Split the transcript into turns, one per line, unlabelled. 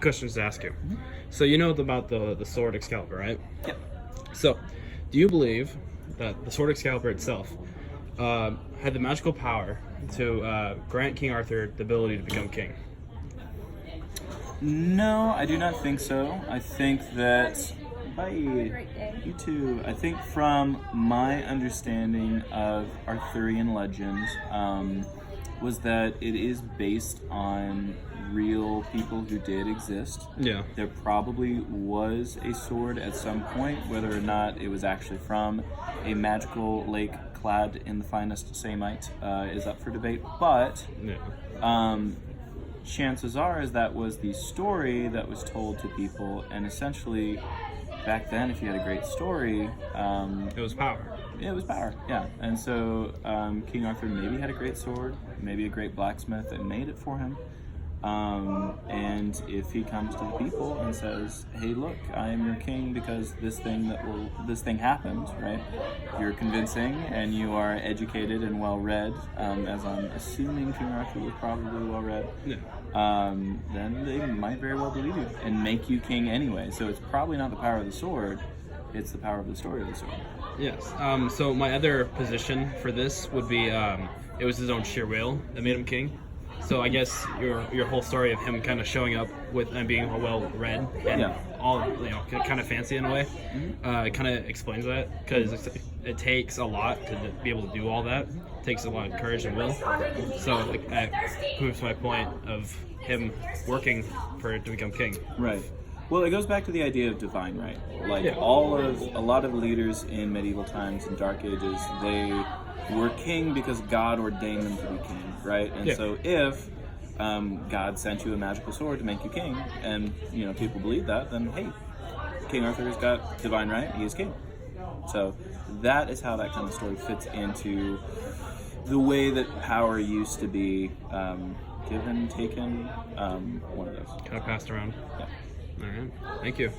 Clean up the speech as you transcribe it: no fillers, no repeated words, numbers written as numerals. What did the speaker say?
questions to ask you. So you know about the sword Excalibur, right?
Yep.
So, do you believe that the sword Excalibur itself had the magical power to grant King Arthur the ability to become king?
No, I do not think so. I think that. Bye.
Great day.
You too. I think from my understanding of Arthurian legend, was that it is based on real people who did exist.
Yeah.
There probably was a sword at some point, whether or not it was actually from a magical lake clad in the finest samite is up for debate. But
Yeah.
chances are is that was the story that was told to people, and essentially back then if you had a great story,
It was power.
it was power. Yeah. And so King Arthur maybe had a great sword, maybe a great blacksmith that made it for him. And if he comes to the people and says, "Hey, look, I am your king because this thing happened," right? You're convincing and you are educated and well read, as I'm assuming King Arthur was probably well read.
Yeah.
Then they might very well believe you and make you king anyway. So it's probably not the power of the sword; it's the power of the story of the sword.
Yes. So my other position for this would be it was his own sheer will that made him king. So I guess your whole story of him kind of showing up with and being well read and
Yeah.
all kind of fancy in a way, kind of explains that because it takes a lot to be able to do all that. It takes a lot of courage and will. So that proves my point of him working to become king.
Right. Well, it goes back to the idea of divine right. Like
Yeah.
a lot of leaders in medieval times and Dark Ages, they were king because God ordained them to be king, right? And
Yeah.
so if God sent you a magical sword to make you king, and people believe that, then hey, King Arthur has got divine right; he is king. So that is how that kind of story fits into the way that power used to be given, taken, one of those.
Kind of passed around.
Yeah.
All right. Thank you.